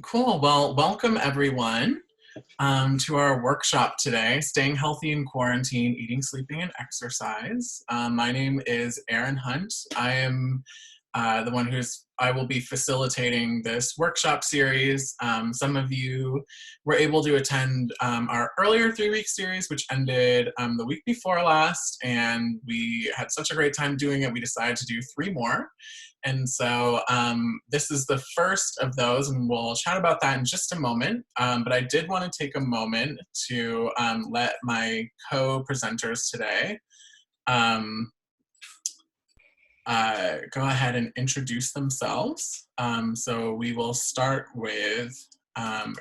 Cool. Well, welcome everyone to our workshop today, Staying Healthy in Quarantine, Eating, Sleeping, and Exercise. My name is Aaron Hunt. I am I will be facilitating this workshop series. Some of you were able to attend our earlier 3-week series, which ended the week before last, and we had such a great time doing it, we decided to do 3 more. And so this is the first of those, and we'll chat about that in just a moment. But I did want to take a moment to let my co-presenters today um, go ahead and introduce themselves. So we will start with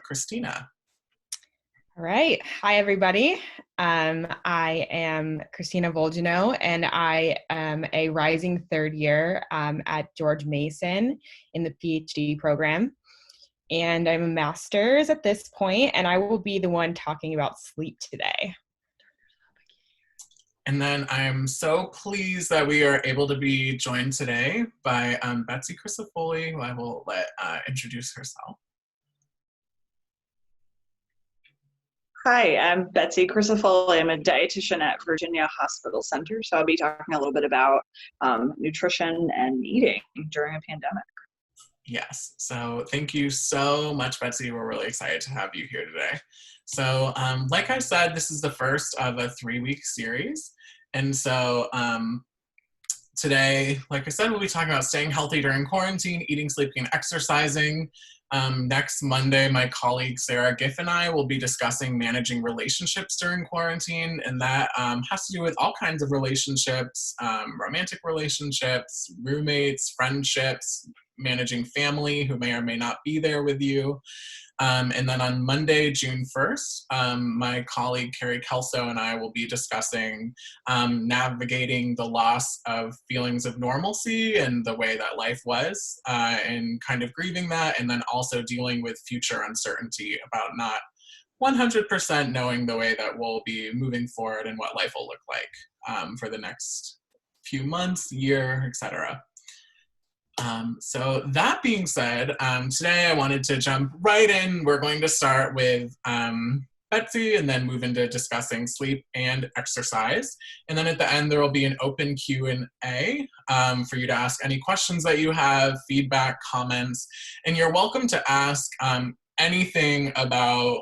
Christina. All right. Hi, everybody. I am Christina Volgino, and I am a rising third year at George Mason in the PhD program. And I'm a master's at this point, and I will be the one talking about sleep today. And then I'm so pleased that we are able to be joined today by Betsy Crisafulli, who I will let introduce herself. Hi, I'm Betsy Crisafulli. I'm a dietitian at Virginia Hospital Center. So I'll be talking a little bit about nutrition and eating during a pandemic. Yes, so thank you so much, Betsy. We're really excited to have you here today. So like I said, this is the first of a 3-week series. And so today, like I said, we'll be talking about staying healthy during quarantine, eating, sleeping, and exercising. Next Monday, my colleague Sarah Giff and I will be discussing managing relationships during quarantine, and that has to do with all kinds of relationships, romantic relationships, roommates, friendships, managing family who may or may not be there with you. And then on Monday, June 1st, my colleague Carrie Kelso and I will be discussing navigating the loss of feelings of normalcy and the way that life was, and kind of grieving that, and then also dealing with future uncertainty about not 100% knowing the way that we'll be moving forward and what life will look like for the next few months, year, etc. So that being said, today I wanted to jump right in. We're going to start with Betsy and then move into discussing sleep and exercise. And then at the end, there will be an open Q&A for you to ask any questions that you have, feedback, comments, and you're welcome to ask anything about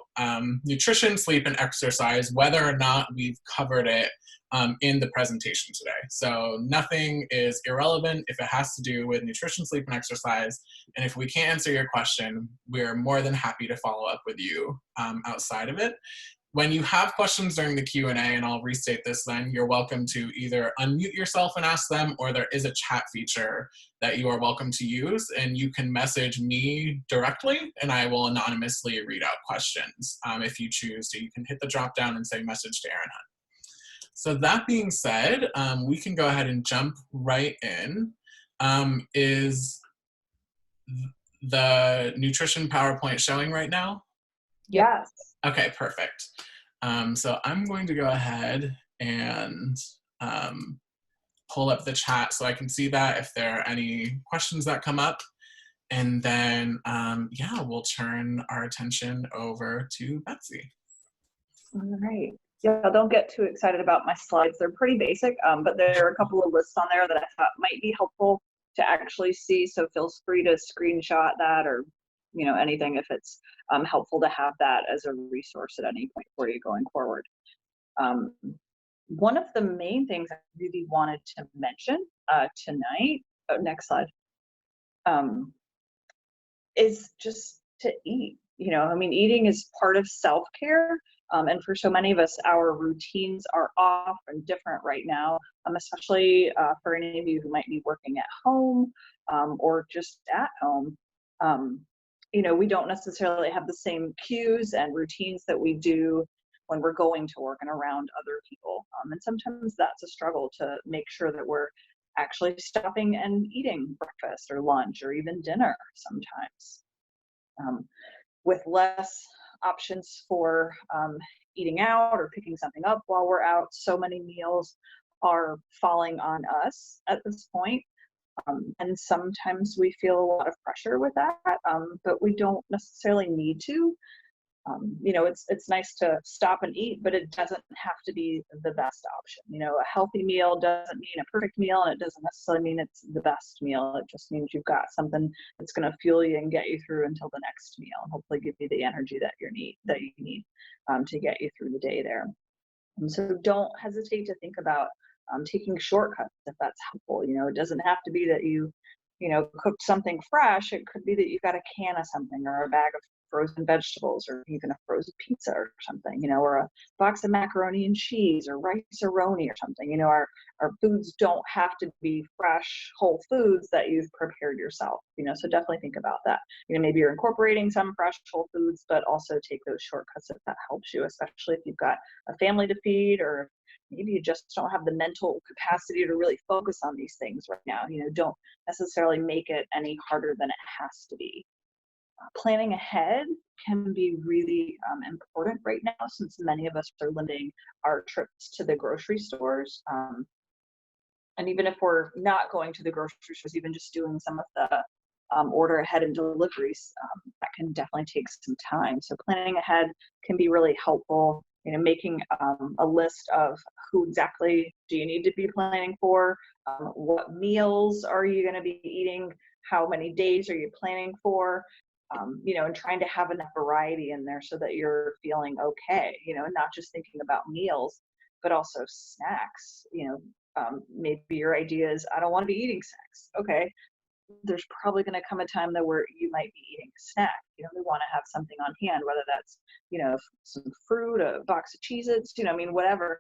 nutrition, sleep, and exercise, whether or not we've covered it in the presentation today. So nothing is irrelevant if it has to do with nutrition, sleep, and exercise. And if we can't answer your question, we're more than happy to follow up with you outside of it. When you have questions during the Q&A, and I'll restate this then, you're welcome to either unmute yourself and ask them, or there is a chat feature that you are welcome to use, and you can message me directly, and I will anonymously read out questions if you choose to. You can hit the drop down and say message to Aaron Hunt. So that being said, we can go ahead and jump right in. Is the nutrition PowerPoint showing right now? Yes. Okay, perfect. So I'm going to go ahead and pull up the chat so I can see that if there are any questions that come up. And then, yeah, we'll turn our attention over to Betsy. All right. Yeah, don't get too excited about my slides. They're pretty basic, but there are a couple of lists on there that I thought might be helpful to actually see. So feel free to screenshot that, or anything if it's helpful to have that as a resource at any point for you going forward. One of the main things I really wanted to mention tonight, next slide, is just to eat. Eating is part of self-care. And for so many of us, our routines are off and different right now, especially for any of you who might be working at home or just at home. We don't necessarily have the same cues and routines that we do when we're going to work and around other people. And sometimes that's a struggle to make sure that we're actually stopping and eating breakfast or lunch or even dinner sometimes. With less options for eating out or picking something up while we're out, so many meals are falling on us at this point. And sometimes we feel a lot of pressure with that, but we don't necessarily need to. It's nice to stop and eat, but it doesn't have to be the best option. A healthy meal doesn't mean a perfect meal, and it doesn't necessarily mean it's the best meal. It just means you've got something that's going to fuel you and get you through until the next meal, and hopefully give you the energy that you need to get you through the day there. And so don't hesitate to think about taking shortcuts if that's helpful. It doesn't have to be that you cooked something fresh. It could be that you've got a can of something, or a bag of frozen vegetables, or even a frozen pizza or something, or a box of macaroni and cheese, or rice-a-roni or something. Our foods don't have to be fresh, whole foods that you've prepared yourself, so definitely think about that. Maybe you're incorporating some fresh whole foods, but also take those shortcuts if that helps you, especially if you've got a family to feed, or maybe you just don't have the mental capacity to really focus on these things right now. Don't necessarily make it any harder than it has to be. Planning ahead can be really important right now, since many of us are limiting our trips to the grocery stores. And even if we're not going to the grocery stores, even just doing some of the order ahead and deliveries, that can definitely take some time. So planning ahead can be really helpful. Making a list of who exactly do you need to be planning for, what meals are you going to be eating, how many days are you planning for, and trying to have enough variety in there so that you're feeling okay, and not just thinking about meals, but also snacks. Maybe your idea is, I don't want to be eating snacks. Okay, there's probably going to come a time that where you might be eating a snack. We want to have something on hand, whether that's, some fruit, a box of Cheez-Its, whatever.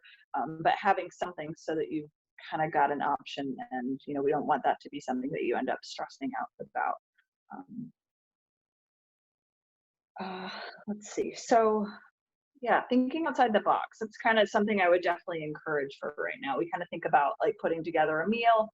But having something so that you've kind of got an option, and, we don't want that to be something that you end up stressing out about. Let's see. So yeah, thinking outside the box, it's kind of something I would definitely encourage for right now. We kind of think about like putting together a meal,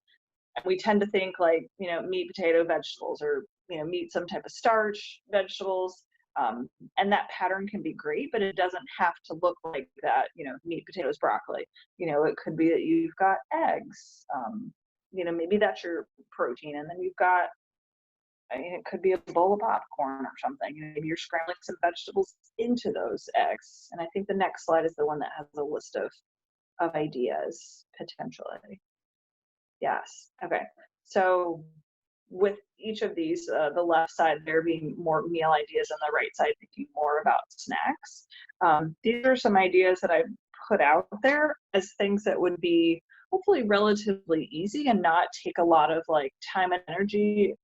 and we tend to think like, meat, potato, vegetables, or, meat, some type of starch, vegetables. And that pattern can be great, but it doesn't have to look like that, meat, potatoes, broccoli. It could be that you've got eggs, maybe that's your protein. And then you've got, it could be a bowl of popcorn or something. Maybe you're scrambling some vegetables into those eggs. And I think the next slide is the one that has a list of ideas potentially. Yes. Okay. So with each of these, the left side there being more meal ideas, and the right side thinking more about snacks. These are some ideas that I've put out there as things that would be hopefully relatively easy and not take a lot of like time and energy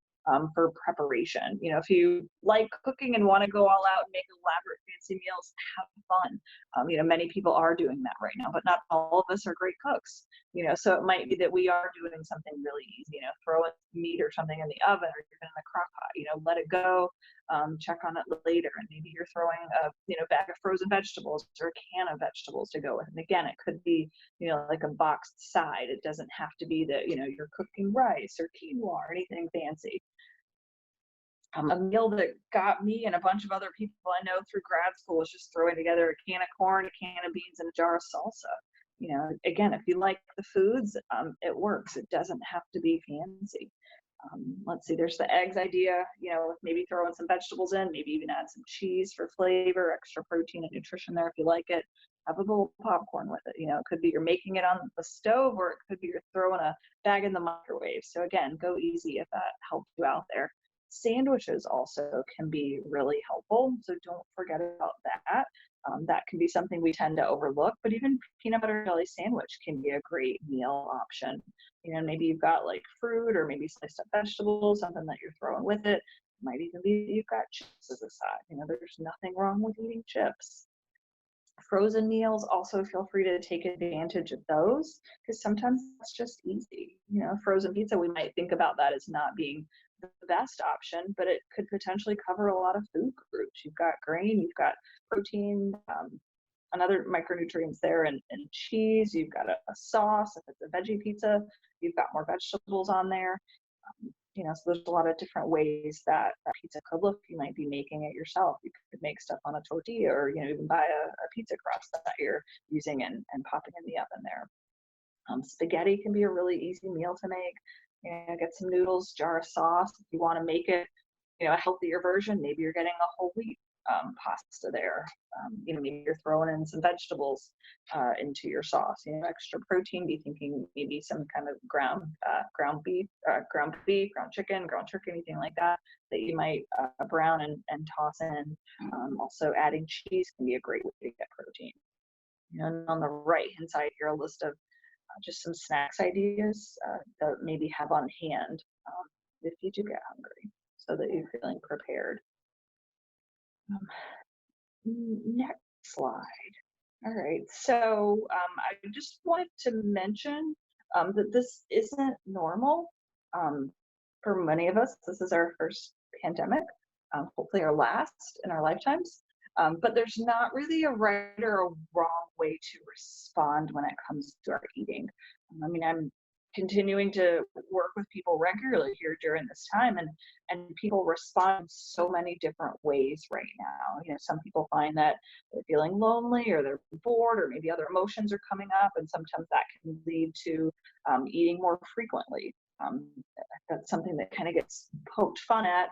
for preparation. If you like cooking and want to go all out and make elaborate fancy meals, have fun. Many people are doing that right now, but not all of us are great cooks. So it might be that we are doing something really easy. Throw a meat or something in the oven, or even in the crock pot. Let it go. Check on it later, and maybe you're throwing a bag of frozen vegetables or a can of vegetables to go with. And again, it could be like a boxed side. It doesn't have to be that you're cooking rice or quinoa or anything fancy. A meal that got me and a bunch of other people I know through grad school was just throwing together a can of corn, a can of beans, and a jar of salsa. Again, if you like the foods, it works. It doesn't have to be fancy. Let's see, there's the eggs idea, maybe throwing some vegetables in, maybe even add some cheese for flavor, extra protein and nutrition there if you like it. Have a bowl of popcorn with it. It could be you're making it on the stove, or it could be you're throwing a bag in the microwave. So again, go easy if that helps you out there. Sandwiches also can be really helpful, so don't forget about that. That can be something we tend to overlook, but even peanut butter jelly sandwich can be a great meal option. Maybe you've got like fruit, or maybe sliced up vegetables, something that you're throwing with it. It might even be that you've got chips as a side. There's nothing wrong with eating chips. Frozen meals, also feel free to take advantage of those, because sometimes it's just easy. Frozen pizza, we might think about that as not being the best option, but it could potentially cover a lot of food groups. You've got grain, you've got protein, and other micronutrients there, and cheese. You've got a sauce. If it's a veggie pizza, you've got more vegetables on there. So there's a lot of different ways that pizza could look. You might be making it yourself. You could make stuff on a tortilla, or even buy a pizza crust that you're using and popping in the oven there. Spaghetti can be a really easy meal to make. You know, get some noodles, jar of sauce. If you want to make it, you know, a healthier version, maybe you're getting a whole wheat pasta there. You know, maybe you're throwing in some vegetables into your sauce. You know, extra protein. Be thinking maybe some kind of ground beef, ground chicken, ground turkey, anything like that that you might brown and toss in. Also, adding cheese can be a great way to get protein. And on the right hand side here, a list of just some snacks ideas that maybe have on hand if you do get hungry, so that you're feeling prepared. Next slide. All right, so I just wanted to mention that this isn't normal. For many of us, this is our first pandemic, hopefully our last in our lifetimes. But there's not really a right or a wrong way to respond when it comes to our eating. I mean, I'm continuing to work with people regularly here during this time, and people respond so many different ways right now. You know, some people find that they're feeling lonely, or they're bored, or maybe other emotions are coming up, and sometimes that can lead to eating more frequently. That's something that kind of gets poked fun at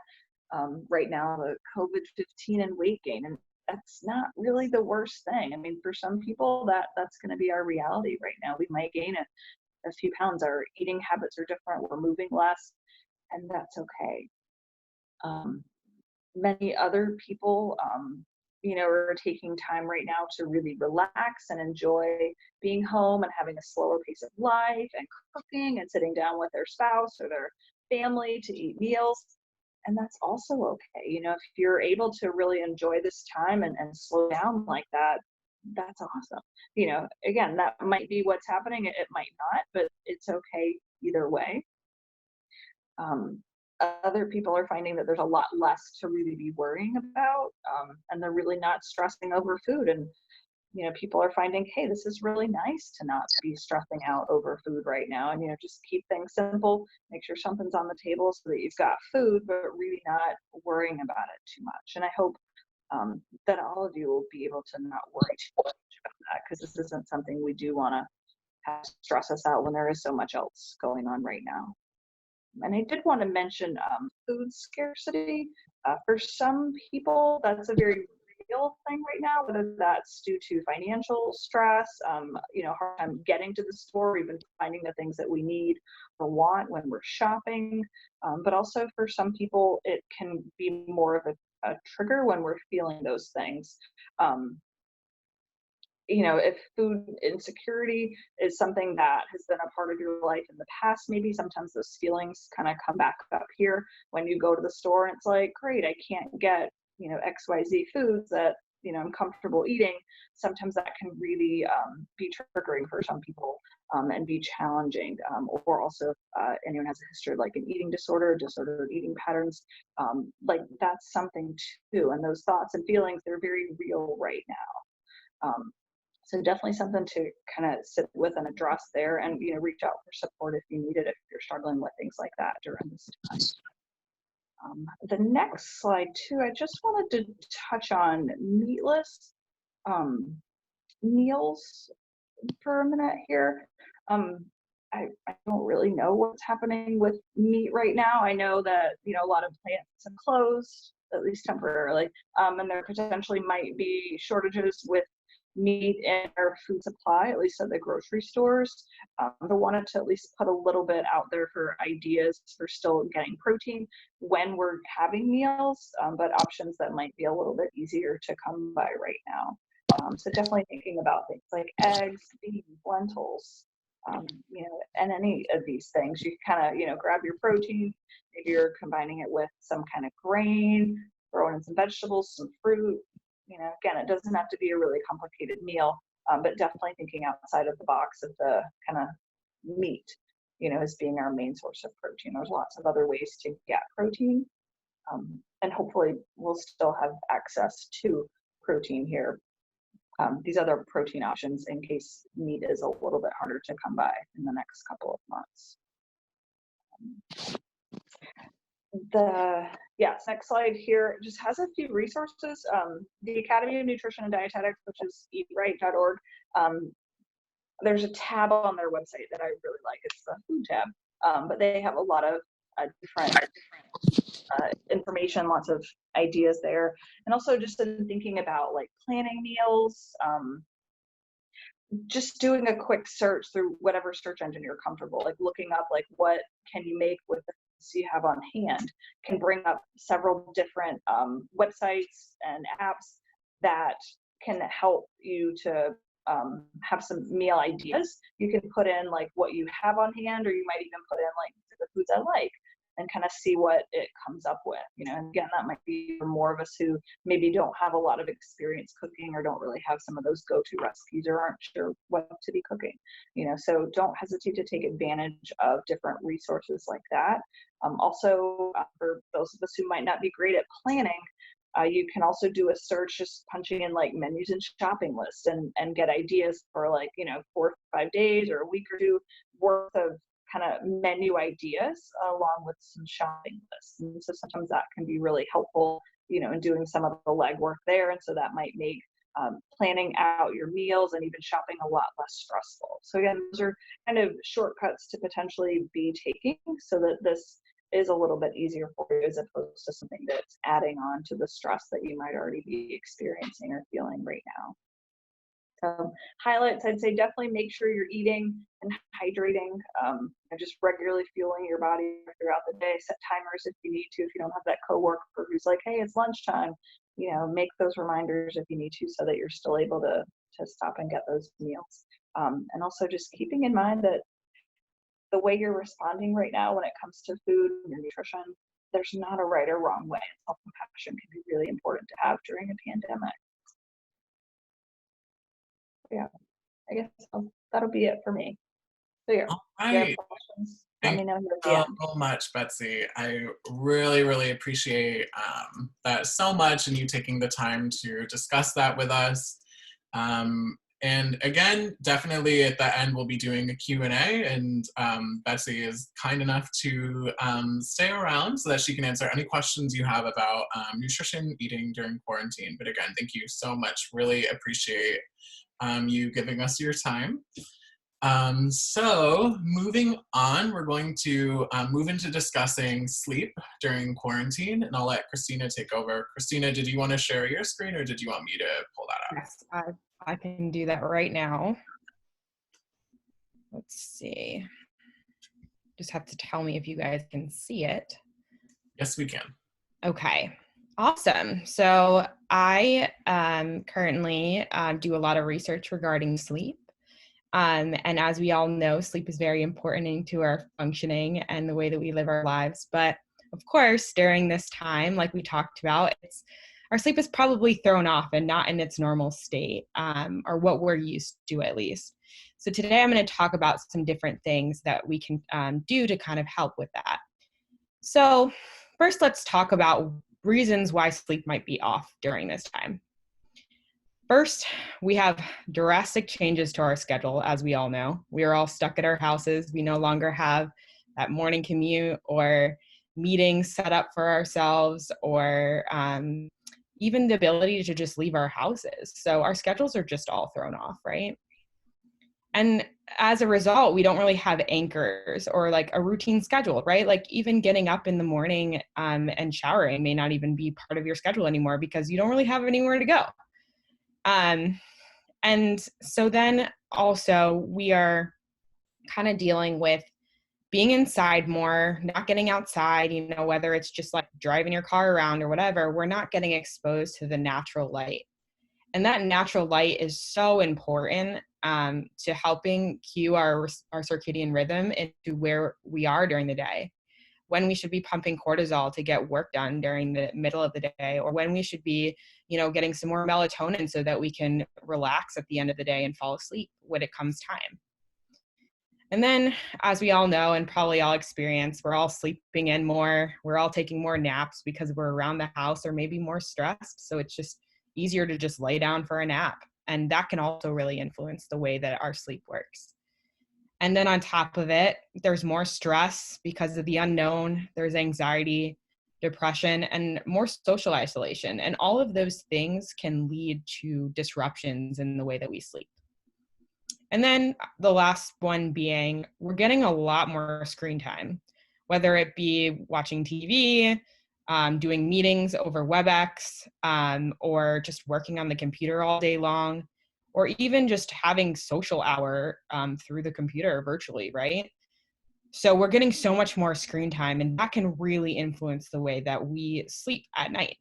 right now, the COVID-19 and weight gain, and that's not really the worst thing. I mean, for some people, that's going to be our reality right now. We might gain a few pounds. Our eating habits are different. We're moving less, and that's okay. Many other people, you know, are taking time right now to really relax and enjoy being home and having a slower pace of life and cooking and sitting down with their spouse or their family to eat meals. And that's also okay. You know, if you're able to really enjoy this time and slow down like that, that's awesome. You know, again, that might be what's happening. It might not, but it's okay either way. Other people are finding that there's a lot less to really be worrying about, and they're really not stressing over food. And you know, people are finding, hey, this is really nice to not be stressing out over food right now, and you know, just keep things simple. Make sure something's on the table so that you've got food, but really not worrying about it too much. And I hope that all of you will be able to not worry too much about that, because this isn't something we do want to have stress us out when there is so much else going on right now. And I did want to mention food scarcity. For some people, that's a very real thing right now, whether that's due to financial stress, you know, hard time getting to the store, even finding the things that we need or want when we're shopping. But also for some people, it can be more of a trigger when we're feeling those things. You know, if food insecurity is something that has been a part of your life in the past, maybe sometimes those feelings kind of come back up here when you go to the store and it's like, great, I can't get, you know, XYZ foods that, you know, I'm comfortable eating. Sometimes that can really be triggering for some people and be challenging. Or also anyone has a history of like an eating disorder, disordered eating patterns, like that's something too. And those thoughts and feelings, they're very real right now. So definitely something to kind of sit with and address there, and you know, reach out for support if you need it, if you're struggling with things like that during this time. The next slide too, I just wanted to touch on meatless meals for a minute here. I don't really know what's happening with meat right now. I know that, you know, a lot of plants have closed, at least temporarily, and there potentially might be shortages with meat in our food supply, at least at the grocery stores. I wanted to at least put a little bit out there for ideas for still getting protein when we're having meals, but options that might be a little bit easier to come by right now. So definitely thinking about things like eggs, beans, lentils, you know, and any of these things. You kind of, you know, grab your protein, maybe you're combining it with some kind of grain, throw in some vegetables, some fruit. You know, again, it doesn't have to be a really complicated meal, but definitely thinking outside of the box of the kind of meat, you know, as being our main source of protein. There's lots of other ways to get protein, and hopefully we'll still have access to protein here. These other protein options in case meat is a little bit harder to come by in the next couple of months. Next slide here just has a few resources. The Academy of Nutrition and Dietetics, which is eatright.org, there's a tab on their website that I really like. It's the food tab. but they have a lot of different information, lots of ideas there. And also just in thinking about like planning meals, just doing a quick search through whatever search engine you're comfortable, like looking up like what can you make with the things you have on hand, can bring up several different websites and apps that can help you to have some meal ideas. You can put in like what you have on hand, or you might even put in like the foods I like, and kind of see what it comes up with, you know. And again, that might be for more of us who maybe don't have a lot of experience cooking, or don't really have some of those go-to recipes, or aren't sure what to be cooking, you know. So don't hesitate to take advantage of different resources like that. Also, for those of us who might not be great at planning, you can also do a search, just punching in like menus and shopping lists, and get ideas for like, you know, 4 or 5 days or a week or two worth of kind of menu ideas, along with some shopping lists. And so sometimes that can be really helpful, you know, in doing some of the legwork there. And so that might make planning out your meals and even shopping a lot less stressful. So again, those are kind of shortcuts to potentially be taking, so that this is a little bit easier for you, as opposed to something that's adding on to the stress that you might already be experiencing or feeling right now. So highlights, I'd say definitely make sure you're eating and hydrating, and just regularly fueling your body throughout the day. Set timers if you need to. If you don't have that coworker who's like, hey, it's lunchtime, you know, make those reminders if you need to, so that you're still able to stop and get those meals. And also just keeping in mind that the way you're responding right now when it comes to food and your nutrition, there's not a right or wrong way. Self-compassion can be really important to have during a pandemic. Yeah, I guess that'll be it for me. So yeah, All if you have right. questions, let Thank me know here at the you end. so much, Betsy. I really, really appreciate that so much, and you taking the time to discuss that with us. And again, definitely at the end, we'll be doing a Q&A, and Betsy is kind enough to stay around so that she can answer any questions you have about nutrition, eating during quarantine. But again, thank you so much. Really appreciate you giving us your time. So moving on, we're going to move into discussing sleep during quarantine, and I'll let Christina take over. Christina, did you want to share your screen, or did you want me to pull that up? Yes, I can do that right now. Let's see. Just have to tell me if you guys can see it. Yes, we can. Okay, awesome. So I currently do a lot of research regarding sleep. And as we all know, sleep is very important to our functioning and the way that we live our lives. But of course, during this time, like we talked about, our sleep is probably thrown off and not in its normal state, or what we're used to at least. So today I'm going to talk about some different things that we can do to kind of help with that. So first, let's talk about reasons why sleep might be off during this time. First, we have drastic changes to our schedule, as we all know. We are all stuck at our houses. We no longer have that morning commute or meetings set up for ourselves, or even the ability to just leave our houses. So our schedules are just all thrown off, right? And as a result, we don't really have anchors or like a routine schedule, right? Like even getting up in the morning and showering may not even be part of your schedule anymore, because you don't really have anywhere to go. And so then also we are kind of dealing with being inside more, not getting outside, you know, whether it's just like driving your car around or whatever, we're not getting exposed to the natural light. And that natural light is so important to helping cue our circadian rhythm into where we are during the day, when we should be pumping cortisol to get work done during the middle of the day, or when we should be, you know, getting some more melatonin so that we can relax at the end of the day and fall asleep when it comes time. And then, as we all know, and probably all experience, we're all sleeping in more. We're all taking more naps because we're around the house or maybe more stressed. So it's just easier to just lay down for a nap. And that can also really influence the way that our sleep works. And then on top of it, there's more stress because of the unknown. There's anxiety, depression, and more social isolation. And all of those things can lead to disruptions in the way that we sleep. And then the last one being, we're getting a lot more screen time, whether it be watching TV, doing meetings over WebEx, or just working on the computer all day long, or even just having social hour through the computer virtually, right? So we're getting so much more screen time, and that can really influence the way that we sleep at night.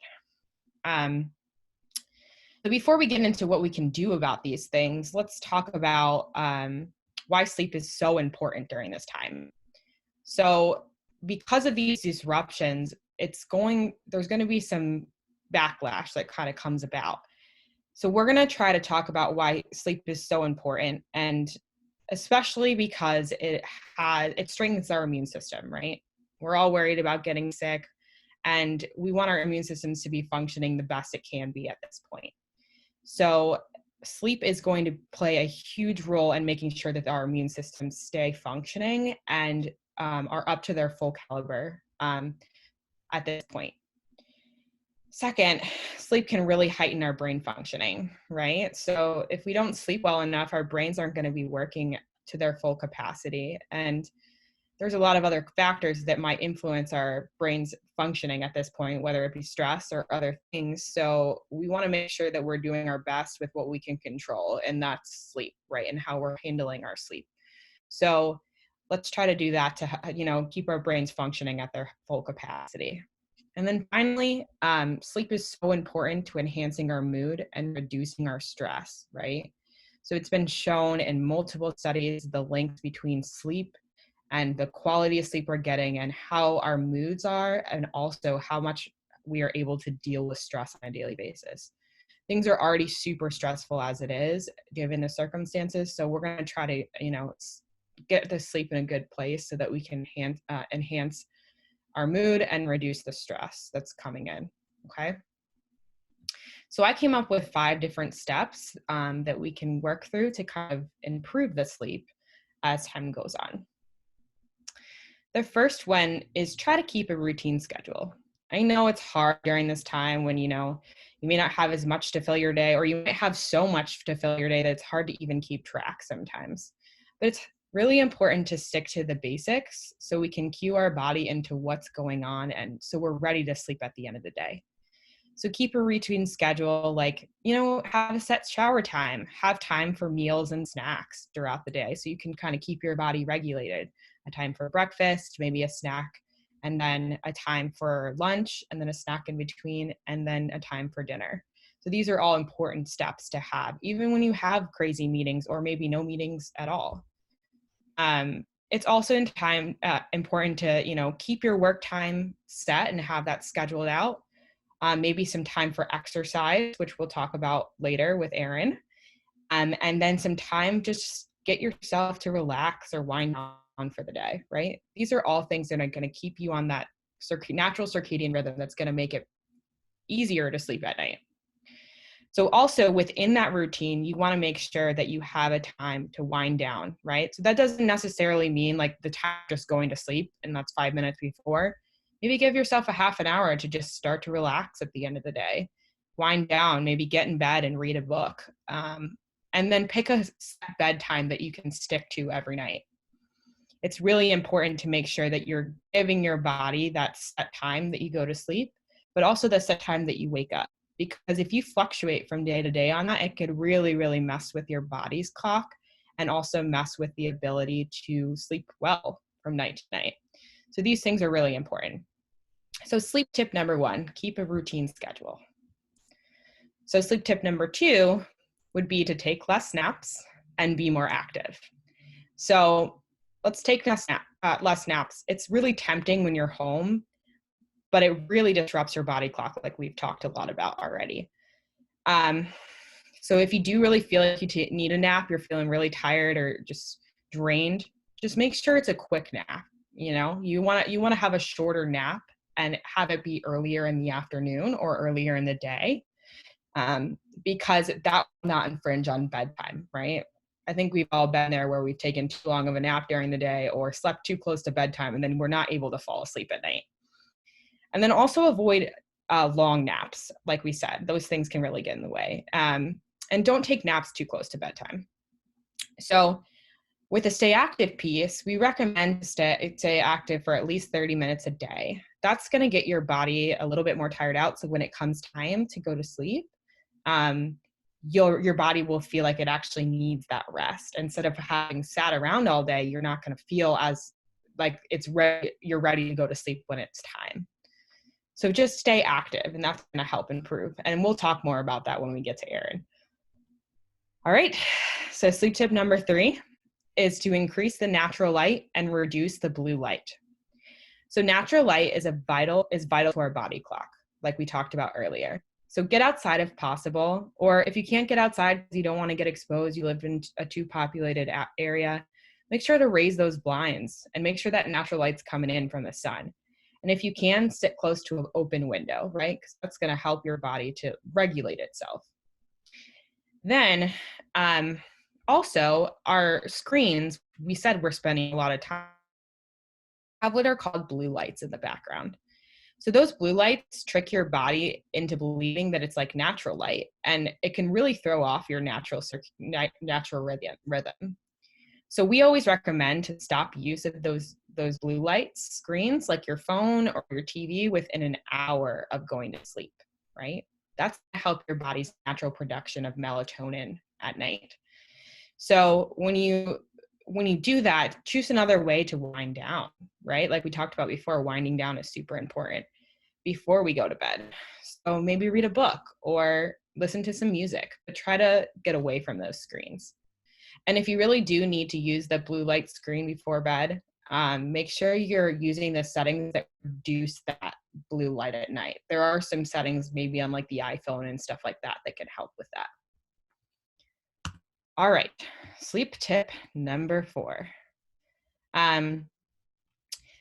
So before we get into what we can do about these things, let's talk about why sleep is so important during this time. So because of these disruptions, there's going to be some backlash that kind of comes about. So we're going to try to talk about why sleep is so important, and especially because it strengthens our immune system, right? We're all worried about getting sick, and we want our immune systems to be functioning the best it can be at this point. So sleep is going to play a huge role in making sure that our immune systems stay functioning and are up to their full caliber at this point. Second, sleep can really heighten our brain functioning, right? So if we don't sleep well enough, our brains aren't going to be working to their full capacity. And there's a lot of other factors that might influence our brain's functioning at this point, whether it be stress or other things. So we want to make sure that we're doing our best with what we can control, and that's sleep, right? And how we're handling our sleep. So let's try to do that to, keep our brains functioning at their full capacity. And then finally, sleep is so important to enhancing our mood and reducing our stress, right? So it's been shown in multiple studies, the link between sleep and the quality of sleep we're getting and how our moods are, and also how much we are able to deal with stress on a daily basis. Things are already super stressful as it is, given the circumstances. So we're going to try to, get the sleep in a good place so that we can enhance our mood and reduce the stress that's coming in, okay? So I came up with 5 different steps that we can work through to kind of improve the sleep as time goes on. The first one is try to keep a routine schedule. I know it's hard during this time when, you may not have as much to fill your day, or you might have so much to fill your day that it's hard to even keep track sometimes. But it's really important to stick to the basics so we can cue our body into what's going on, and so we're ready to sleep at the end of the day. So keep a routine schedule, like, have a set shower time, have time for meals and snacks throughout the day so you can kind of keep your body regulated. A time for breakfast, maybe a snack, and then a time for lunch, and then a snack in between, and then a time for dinner. So these are all important steps to have, even when you have crazy meetings or maybe no meetings at all. It's also important to, keep your work time set and have that scheduled out. Maybe some time for exercise, which we'll talk about later with Erin. And then some time just get yourself to relax or wind down for the day, right? These are all things that are going to keep you on that natural circadian rhythm that's going to make it easier to sleep at night. So also within that routine, you want to make sure that you have a time to wind down, right? So that doesn't necessarily mean like the time just going to sleep and that's 5 minutes before. Maybe give yourself a half an hour to just start to relax at the end of the day. Wind down, maybe get in bed and read a book. And then pick a bedtime that you can stick to every night. It's really important to make sure that you're giving your body that set time that you go to sleep, but also the set time that you wake up. Because if you fluctuate from day to day on that, it could really, really mess with your body's clock and also mess with the ability to sleep well from night to night. So these things are really important. So sleep tip number 1, keep a routine schedule. So sleep tip number 2 would be to take less naps and be more active. So let's take less naps. It's really tempting when you're home, but it really disrupts your body clock, like we've talked a lot about already. So if you do really feel like you need a nap, you're feeling really tired or just drained, just make sure it's a quick nap. You want to have a shorter nap and have it be earlier in the afternoon or earlier in the day, because that will not infringe on bedtime, right? I think we've all been there where we've taken too long of a nap during the day or slept too close to bedtime, and then we're not able to fall asleep at night. And then also avoid long naps. Like we said, those things can really get in the way. And don't take naps too close to bedtime. So with the stay active piece, we recommend stay active for at least 30 minutes a day. That's going to get your body a little bit more tired out. So when it comes time to go to sleep, your body will feel like it actually needs that rest. Instead of having sat around all day, you're not going to feel as like you're ready to go to sleep when it's time. So just stay active, and that's going to help improve. And we'll talk more about that when we get to Erin. All right. So sleep tip number 3 is to increase the natural light and reduce the blue light. So natural light is vital to our body clock, like we talked about earlier. So get outside if possible, or if you can't get outside because you don't want to get exposed, you live in a too populated area, make sure to raise those blinds and make sure that natural light's coming in from the sun. And if you can, sit close to an open window, right? Because that's going to help your body to regulate itself. Then, also, our screens, we said we're spending a lot of time, have what are called blue lights in the background. So those blue lights trick your body into believing that it's like natural light, and it can really throw off your natural rhythm. So we always recommend to stop use of those blue light screens, like your phone or your TV, within an hour of going to sleep, right? That's to help your body's natural production of melatonin at night. So when you do that, choose another way to wind down, right? Like we talked about before, winding down is super important before we go to bed. So maybe read a book or listen to some music, but try to get away from those screens. And if you really do need to use the blue light screen before bed, make sure you're using the settings that reduce that blue light at night. There are some settings maybe on like the iPhone and stuff like that that can help with that. All right, sleep tip number 4.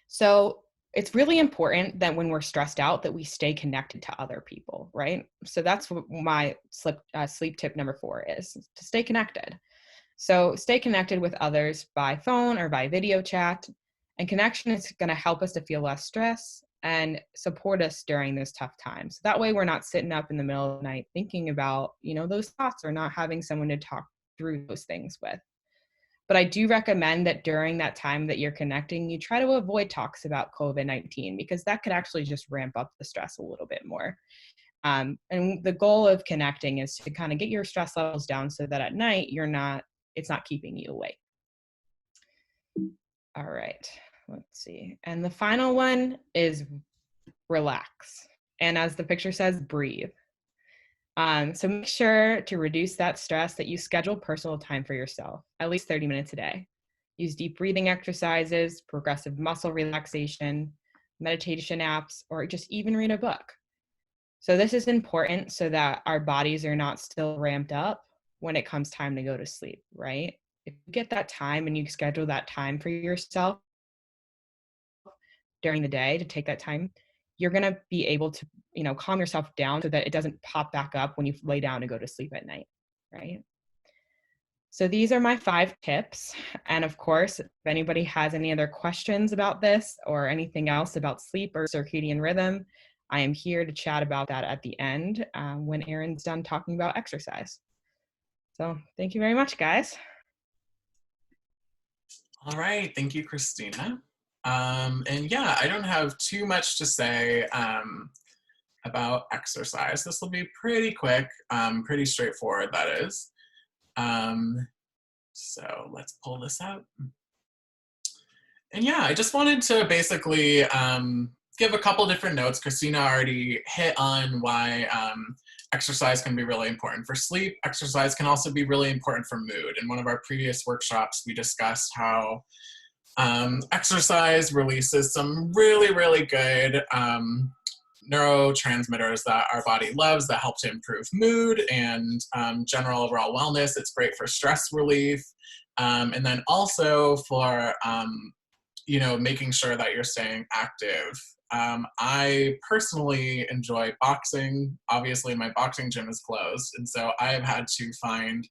So it's really important that when we're stressed out that we stay connected to other people, right? So that's what my sleep tip number 4 is, to stay connected. So stay connected with others by phone or by video chat, and connection is going to help us to feel less stress and support us during those tough times. That way we're not sitting up in the middle of the night thinking about, those thoughts, or not having someone to talk through those things with. But I do recommend that during that time that you're connecting, you try to avoid talks about COVID-19, because that could actually just ramp up the stress a little bit more. And the goal of connecting is to kind of get your stress levels down so that at night it's not keeping you awake. All right, let's see. And the final one is relax. And as the picture says, breathe. So make sure to reduce that stress that you schedule personal time for yourself, at least 30 minutes a day. Use deep breathing exercises, progressive muscle relaxation, meditation apps, or just even read a book. So this is important so that our bodies are not still ramped up when it comes time to go to sleep, right? If you get that time and you schedule that time for yourself during the day to take that time, you're going to be able to, calm yourself down so that it doesn't pop back up when you lay down to go to sleep at night, right? So these are my 5 tips. And of course, if anybody has any other questions about this or anything else about sleep or circadian rhythm, I am here to chat about that at the end when Erin's done talking about exercise. So thank you very much, guys. All right, thank you, Christina. And yeah, I don't have too much to say about exercise. This will be pretty quick, pretty straightforward, that is. So let's pull this up. And yeah, I just wanted to basically give a couple different notes. Christina already hit on why exercise can be really important for sleep. Exercise can also be really important for mood. In one of our previous workshops, we discussed how exercise releases some really, really good neurotransmitters that our body loves that help to improve mood and general overall wellness. It's great for stress relief. And then also for, making sure that you're staying active. I personally enjoy boxing. Obviously, my boxing gym is closed, and so I have had to find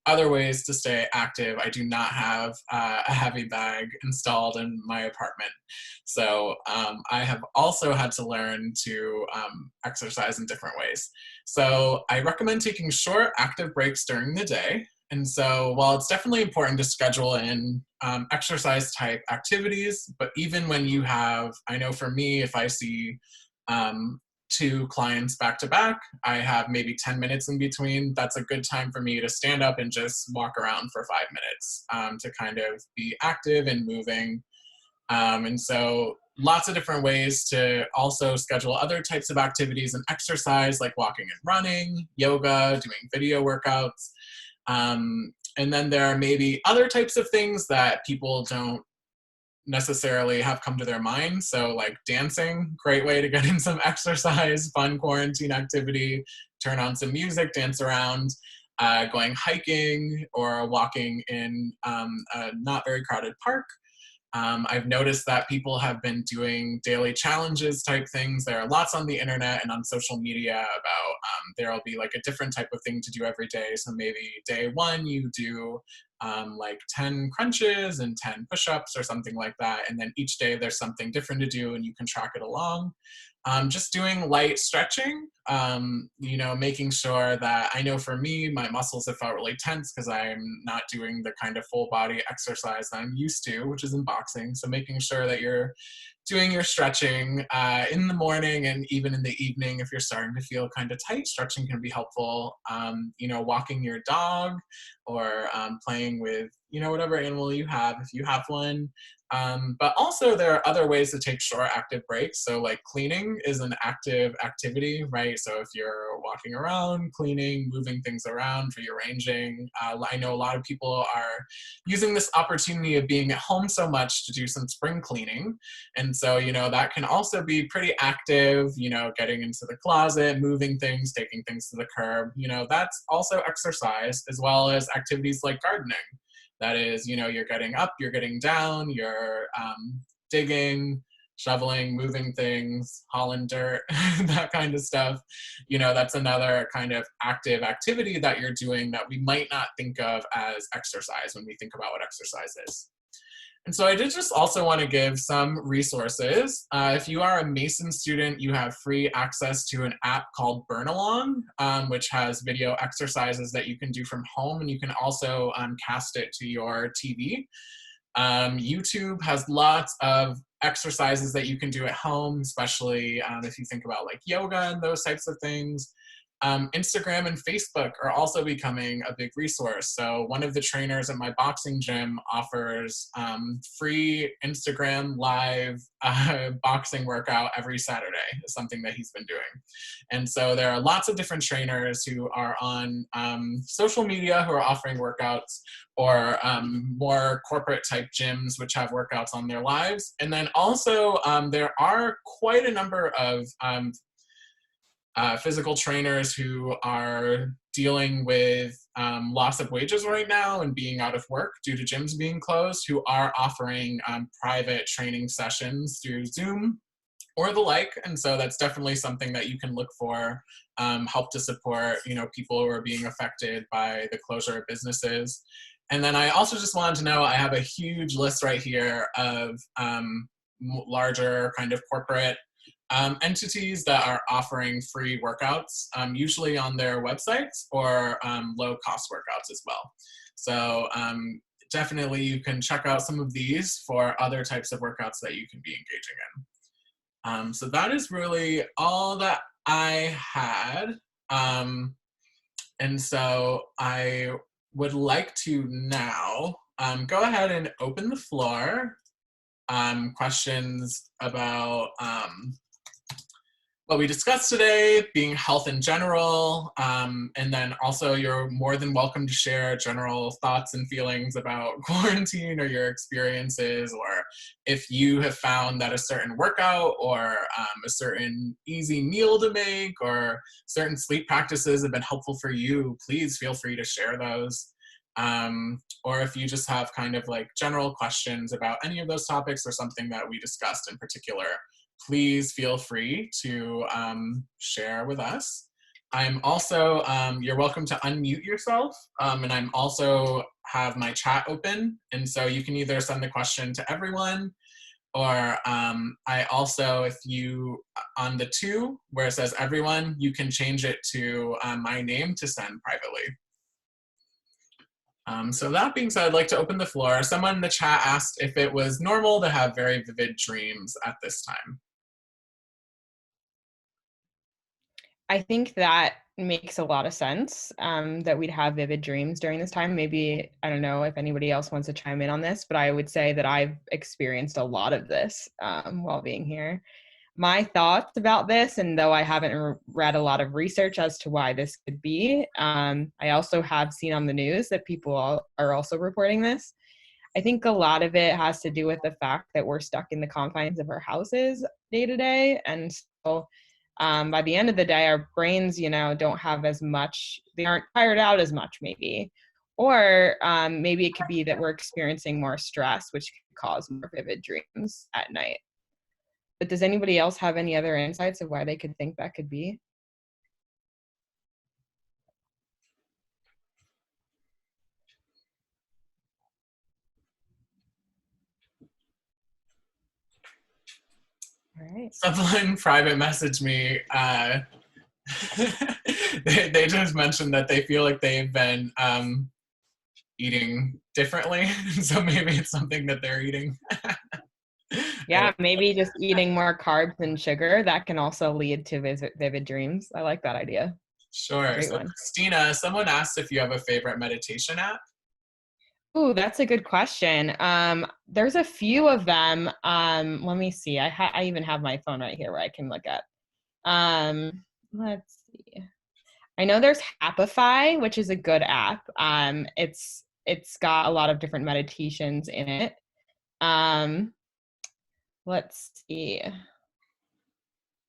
other ways to stay active. I do not have a heavy bag installed in my apartment. So I have also had to learn to exercise in different ways. So I recommend taking short, active breaks during the day. And so while it's definitely important to schedule in exercise type activities, but even when you have, I know for me, if I see two clients back to back, I have maybe 10 minutes in between, that's a good time for me to stand up and just walk around for 5 minutes to kind of be active and moving. And so lots of different ways to also schedule other types of activities and exercise, like walking and running, yoga, doing video workouts. And then there are maybe other types of things that people don't necessarily have come to their mind. So like dancing, great way to get in some exercise, fun quarantine activity, turn on some music, dance around. Going hiking or walking in a not very crowded park. I've noticed that people have been doing daily challenges type things. There are lots on the internet and on social media about there'll be like a different type of thing to do every day. So maybe day one you do like 10 crunches and 10 push-ups or something like that. And then each day there's something different to do and you can track it along. Just doing light stretching, you know, making sure that, I know for me, my muscles have felt really tense because I'm not doing the kind of full body exercise that I'm used to, which is in boxing. So making sure that you're doing your stretching in the morning and even in the evening if you're starting to feel kind of tight, stretching can be helpful. You know, walking your dog or playing with, you know, whatever animal you have, if you have one. But also there are other ways to take short active breaks. So like cleaning is an active activity, right? So if you're walking around, cleaning, moving things around, rearranging, I know a lot of people are using this opportunity of being at home so much to do some spring cleaning. And so, you know, that can also be pretty active, you know, getting into the closet, moving things, taking things to the curb, you know, that's also exercise, as well as activities like gardening. That is, you know, you're getting up, you're getting down, you're digging, shoveling, moving things, hauling dirt, that kind of stuff. You know, that's another kind of active activity that you're doing that we might not think of as exercise when we think about what exercise is. And so I did just also want to give some resources. If you are a Mason student, you have free access to an app called Burnalong, which has video exercises that you can do from home, and you can also cast it to your TV. YouTube has lots of exercises that you can do at home, especially if you think about like yoga and those types of things. Instagram and Facebook are also becoming a big resource. So one of the trainers at my boxing gym offers free Instagram live boxing workout every Saturday, is something that he's been doing. And so there are lots of different trainers who are on social media who are offering workouts, or more corporate type gyms which have workouts on their lives. And then also there are quite a number of physical trainers who are dealing with loss of wages right now and being out of work due to gyms being closed, who are offering private training sessions through Zoom or the like. And so that's definitely something that you can look for, help to support, you know, people who are being affected by the closure of businesses. And then I also just wanted to know, I have a huge list right here of larger kind of corporate entities that are offering free workouts, usually on their websites, or low-cost workouts as well. So definitely you can check out some of these for other types of workouts that you can be engaging in. So that is really all that I had. And so I would like to now go ahead and open the floor. Questions about what we discussed today, being health in general, and then also you're more than welcome to share general thoughts and feelings about quarantine or your experiences, or if you have found that a certain workout or a certain easy meal to make or certain sleep practices have been helpful for you, please feel free to share those. Or if you just have kind of like general questions about any of those topics or something that we discussed in particular, please feel free to share with us. I'm also, you're welcome to unmute yourself, and I'm also have my chat open, and so you can either send the question to everyone, or I also, if you, on the two where it says everyone, you can change it to my name to send privately. So that being said, I'd like to open the floor. Someone in the chat asked if it was normal to have very vivid dreams at this time. I think that makes a lot of sense, that we'd have vivid dreams during this time. Maybe, I don't know if anybody else wants to chime in on this, but I would say that I've experienced a lot of this while being here. My thoughts about this, and though I haven't read a lot of research as to why this could be, I also have seen on the news that people are also reporting this. I think a lot of it has to do with the fact that we're stuck in the confines of our houses day to day. And so by the end of the day, our brains, don't have as much, they aren't tired out as much, maybe. Or maybe it could be that we're experiencing more stress, which could cause more vivid dreams at night. But does anybody else have any other insights of why they could think that could be? All right. Someone private messaged me. They just mentioned that they feel like they've been eating differently, so maybe it's something that they're eating. Yeah, maybe just eating more carbs and sugar, that can also lead to vivid dreams. I like that idea. Sure. Great So one. Christina, someone asked if you have a favorite meditation app. Ooh, that's a good question. There's a few of them. Let me see. I even have my phone right here where I can look at. Let's see. I know there's Happify, which is a good app. It's got a lot of different meditations in it. Let's see.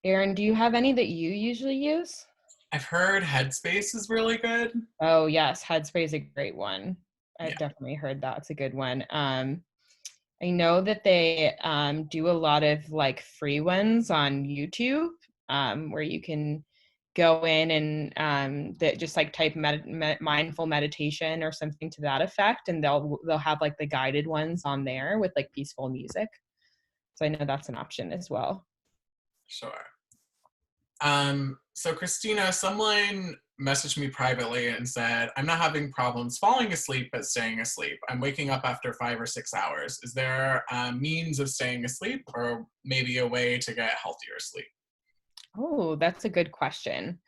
Erin, do you have any that you usually use? I've heard Headspace is really good. Oh yes, Headspace is a great one. I've Yeah. definitely heard that. It's a good one. I know that they do a lot of like free ones on YouTube, where you can go in and that just like type mindful meditation or something to that effect, and they'll have like the guided ones on there with like peaceful music. So I know that's an option as well. Sure. So Christina, someone messaged me privately and said, I'm not having problems falling asleep, but staying asleep. I'm waking up after 5 or 6 hours. Is there a means of staying asleep or maybe a way to get healthier sleep? Oh, that's a good question.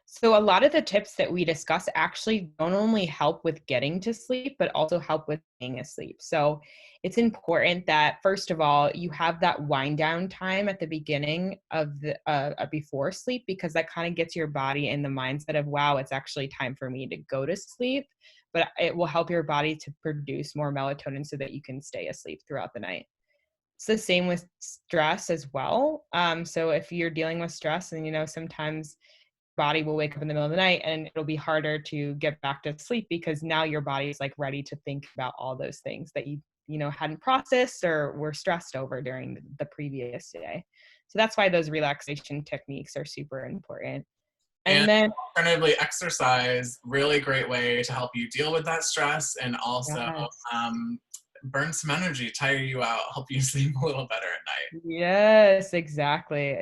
So a lot of the tips that we discuss actually don't only help with getting to sleep, but also help with staying asleep. So it's important that, first of all, you have that wind down time at the beginning of the before sleep, because that kind of gets your body in the mindset of, wow, it's actually time for me to go to sleep. But it will help your body to produce more melatonin so that you can stay asleep throughout the night. It's the same with stress as well. So if you're dealing with stress, and sometimes body will wake up in the middle of the night and it'll be harder to get back to sleep, because now your body is like ready to think about all those things that you hadn't processed or were stressed over during the previous day. So that's why those relaxation techniques are super important. And And then alternatively, exercise, really great way to help you deal with that stress and also yes. burn some energy, tire you out, help you sleep a little better at night. Yes, exactly.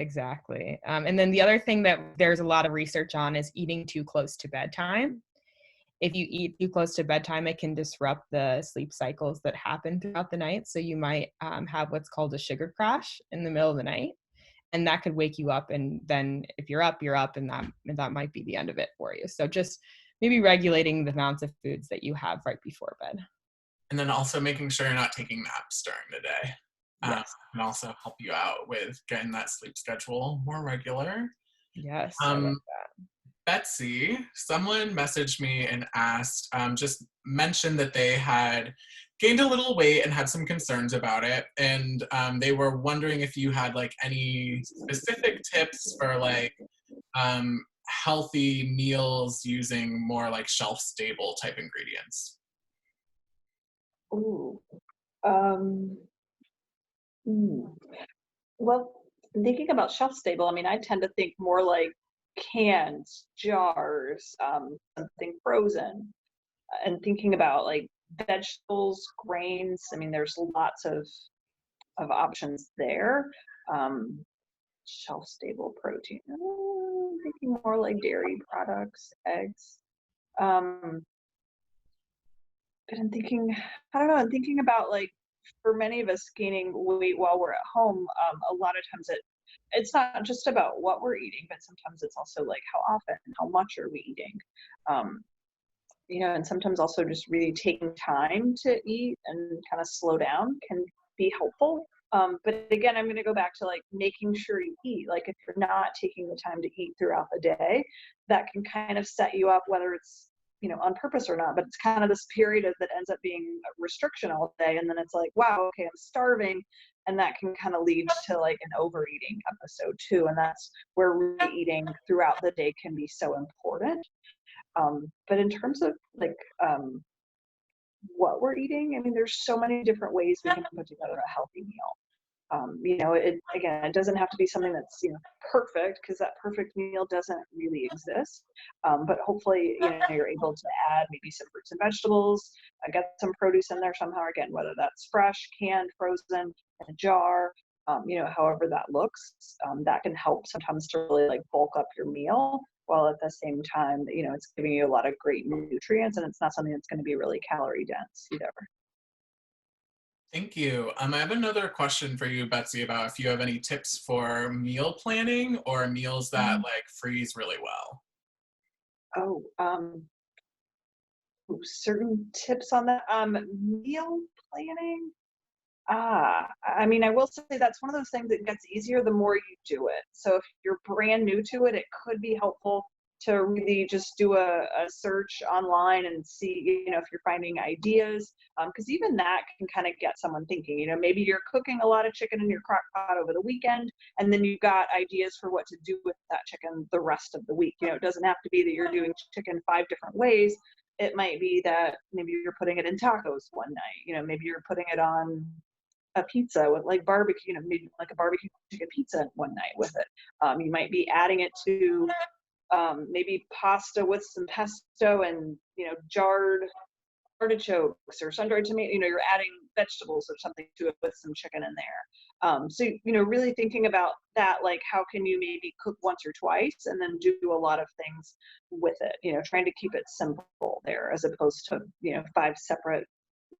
And then the other thing that there's a lot of research on is eating too close to bedtime. If you eat too close to bedtime, it can disrupt the sleep cycles that happen throughout the night. So you might have what's called a sugar crash in the middle of the night, and that could wake you up. And then if you're up, and that might be the end of it for you. So just maybe regulating the amounts of foods that you have right before bed. And then also making sure you're not taking naps during the day. Yes. Can also help you out with getting that sleep schedule more regular. Yes, I like Um, that. Betsy, someone messaged me and asked, just mentioned that they had gained a little weight and had some concerns about it. And they were wondering if you had like any specific tips for like healthy meals using more like shelf stable type ingredients. Ooh. Um, hmm. Well, thinking about shelf stable, I mean, I tend to think more like cans, jars, something frozen, and thinking about like vegetables, grains. I mean, there's lots of options there. Um, Shelf stable protein. Thinking more like dairy products, eggs. Um, But I'm thinking, I don't know, I'm thinking about like for many of us gaining weight while we're at home, a lot of times it's not just about what we're eating, but sometimes it's also like how often, how much are we eating? Um, and sometimes also just really taking time to eat and kind of slow down can be helpful. But again, I'm going to go back to like making sure you eat. Like if you're not taking the time to eat throughout the day, that can kind of set you up, whether it's on purpose or not. But it's kind of this period that ends up being a restriction all day, and then it's like, wow, okay, I'm starving, and that can kind of lead to like an overeating episode too. And that's where really eating throughout the day can be so important. But in terms of like what we're eating, I mean, there's so many different ways we can put together a healthy meal. It doesn't have to be something that's perfect, because that perfect meal doesn't really exist. But hopefully, you're able to add maybe some fruits and vegetables, get some produce in there somehow. Again, whether that's fresh, canned, frozen, in a jar, however that looks, that can help sometimes to really like bulk up your meal, while at the same time, it's giving you a lot of great nutrients, and it's not something that's going to be really calorie dense either. Thank you. I have another question for you, Betsy, about if you have any tips for meal planning or meals that like freeze really well. Certain tips on that. Meal planning. I mean, I will say that's one of those things that gets easier the more you do it. So if you're brand new to it, it could be helpful to really just do a search online and see, if you're finding ideas, because even that can kind of get someone thinking. Maybe you're cooking a lot of chicken in your crock pot over the weekend, and then you've got ideas for what to do with that chicken the rest of the week. It doesn't have to be that you're doing chicken 5 different ways. It might be that maybe you're putting it in tacos one night. Maybe you're putting it on a pizza with like barbecue, maybe like a barbecue chicken pizza one night with it. You might be adding it to maybe pasta with some pesto and jarred artichokes or sun-dried tomato. You're adding vegetables or something to it with some chicken in there. So really thinking about that, like how can you maybe cook once or twice and then do a lot of things with it. Trying to keep it simple there, as opposed to 5 separate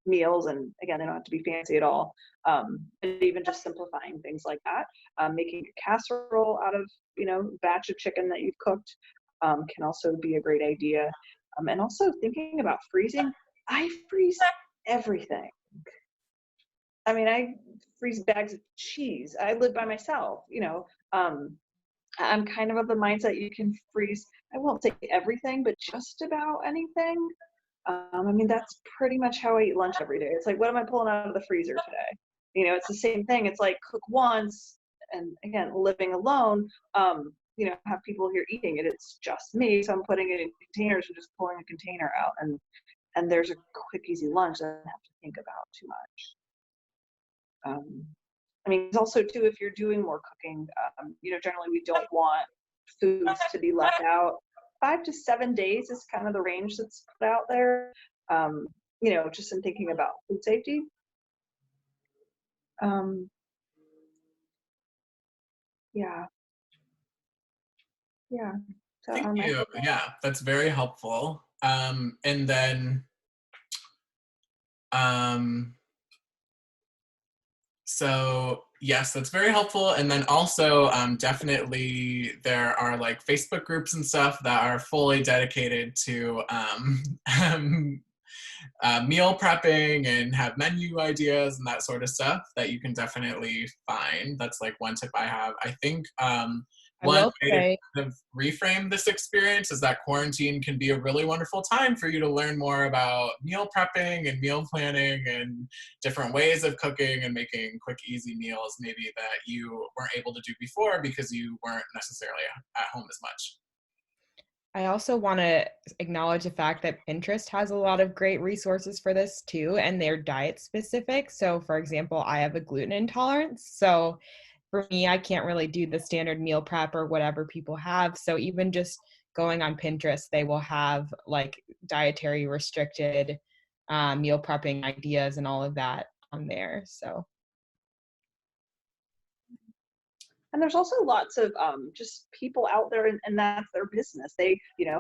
meals, and again, they don't have to be fancy at all. And even just simplifying things like that, making a casserole out of batch of chicken that you've cooked, can also be a great idea. And also thinking about freezing. I freeze everything. I mean, I freeze bags of cheese. I live by myself. I'm kind of the mindset you can freeze, I won't say everything, but just about anything. I mean, that's pretty much how I eat lunch every day. It's like, what am I pulling out of the freezer today? It's the same thing. It's like cook once, and again, living alone, have people here eating it. It's just me, so I'm putting it in containers and just pulling a container out, and there's a quick, easy lunch that I don't have to think about too much. I mean, it's also too, if you're doing more cooking, generally we don't want foods to be left out. 5 to 7 days is kind of the range that's put out there. Just in thinking about food safety. Yeah. So, Thank you. Yeah, that's very helpful. And then, so yes, that's very helpful. And then also, definitely there are like Facebook groups and stuff that are fully dedicated to meal prepping and have menu ideas and that sort of stuff that you can definitely find. That's like one tip I have. I think one way to kind of reframe this experience is that quarantine can be a really wonderful time for you to learn more about meal prepping and meal planning and different ways of cooking and making quick, easy meals maybe that you weren't able to do before because you weren't necessarily at home as much. I also want to acknowledge the fact that Pinterest has a lot of great resources for this too, and they're diet specific. So for example, I have a gluten intolerance. So for me, I can't really do the standard meal prep or whatever people have. So even just going on Pinterest, they will have like dietary restricted meal prepping ideas and all of that on there. So. And there's also lots of just people out there, and that's their business. They,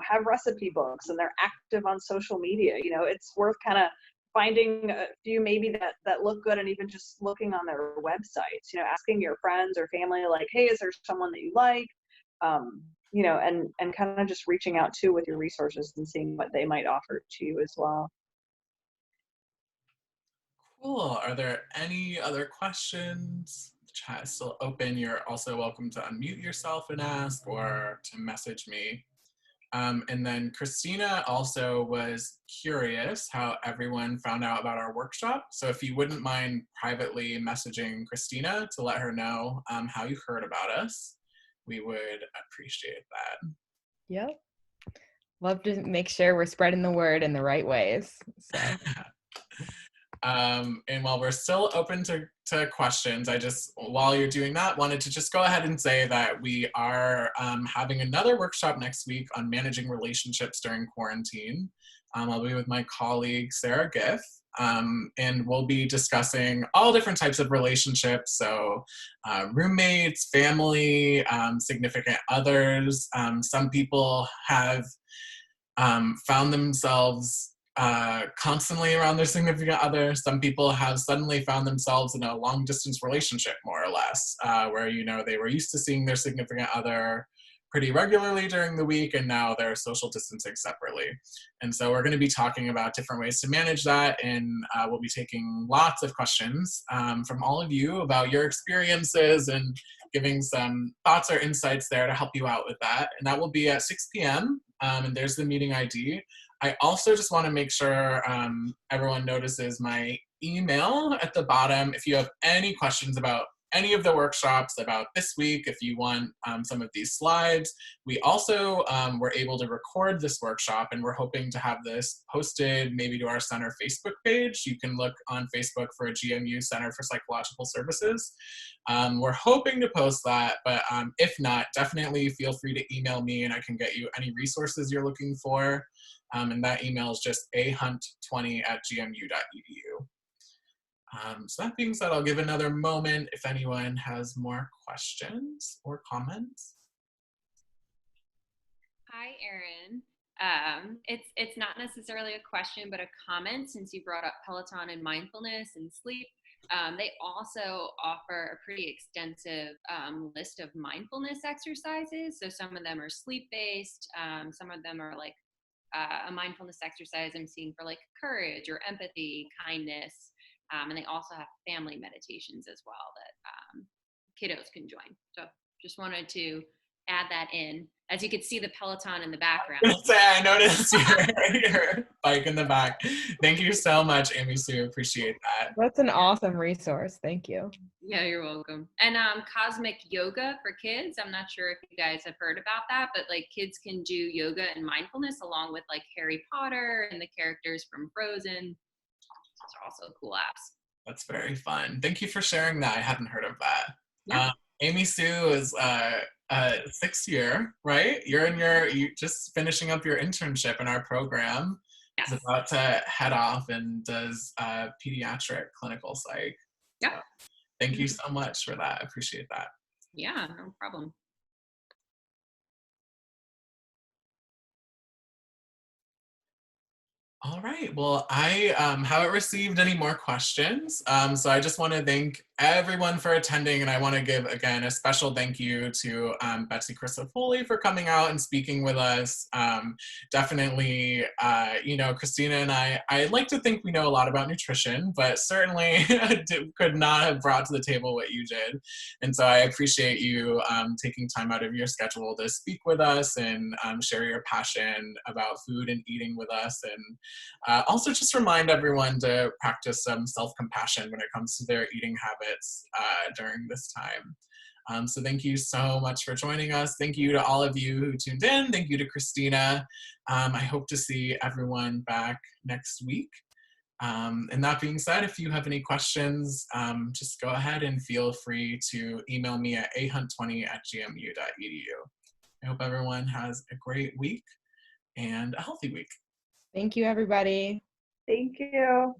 have recipe books and they're active on social media. It's worth kind of finding a few maybe that look good, and even just looking on their websites, asking your friends or family, like, hey, is there someone that you like? And kind of just reaching out too with your resources and seeing what they might offer to you as well. Cool. Are there any other questions? The chat is still open. You're also welcome to unmute yourself and ask, or to message me. And then Christina also was curious how everyone found out about our workshop. So if you wouldn't mind privately messaging Christina to let her know how you heard about us, we would appreciate that. Yep. Love to make sure we're spreading the word in the right ways. So. And while we're still open to questions, I just, while you're doing that, wanted to just go ahead and say that we are having another workshop next week on managing relationships during quarantine. I'll be with my colleague, Sarah Giff, and we'll be discussing all different types of relationships. So roommates, family, significant others. Some people have found themselves constantly around their significant other. Some people have suddenly found themselves in a long distance relationship, more or less, where, they were used to seeing their significant other pretty regularly during the week, and now they're social distancing separately. And so we're going to be talking about different ways to manage that, and we'll be taking lots of questions from all of you about your experiences and giving some thoughts or insights there to help you out with that. And that will be at 6 p.m. And there's the meeting ID. I also just want to make sure everyone notices my email at the bottom. If you have any questions about any of the workshops, about this week, if you want some of these slides. We also were able to record this workshop, and we're hoping to have this posted maybe to our center Facebook page. You can look on Facebook for a GMU Center for Psychological Services. We're hoping to post that, but if not, definitely feel free to email me and I can get you any resources you're looking for. And that email is just ahunt20@gmu.edu. So that being said, I'll give another moment if anyone has more questions or comments. Hi, Erin. It's not necessarily a question, but a comment, since you brought up Peloton and mindfulness and sleep. They also offer a pretty extensive list of mindfulness exercises. So some of them are sleep-based. Some of them are like a mindfulness exercise I'm seeing for like courage or empathy, kindness. And they also have family meditations as well that kiddos can join. So just wanted to add that in. As you can see the Peloton in the background. I noticed your bike in the back. Thank you so much, Amy Sue. Appreciate that. That's an awesome resource. Thank you. Yeah, you're welcome. And Cosmic Yoga for kids. I'm not sure if you guys have heard about that, but like kids can do yoga and mindfulness along with like Harry Potter and the characters from Frozen. Those are also cool apps. That's very fun. Thank you for sharing that. I hadn't heard of that. Yeah. Amy Sue is sixth year, right? You're just finishing up your internship in our program. Yes. Is about to head off and does pediatric clinical psych. Yep. So thank you so much for that. I appreciate that. Yeah, no problem. All right, well, I haven't received any more questions, so I just want to thank everyone for attending, and I want to give, again, a special thank you to Betsy Crisafulli for coming out and speaking with us. Definitely, Christina and I like to think we know a lot about nutrition, but certainly could not have brought to the table what you did, and so I appreciate you taking time out of your schedule to speak with us and share your passion about food and eating with us, and also just remind everyone to practice some self-compassion when it comes to their eating habits during this time. So thank you so much for joining us. Thank you to all of you who tuned in. Thank you to Christina. I hope to see everyone back next week. And that being said, if you have any questions, just go ahead and feel free to email me at ahunt20@gmu.edu. I hope everyone has a great week and a healthy week. Thank you, everybody. Thank you.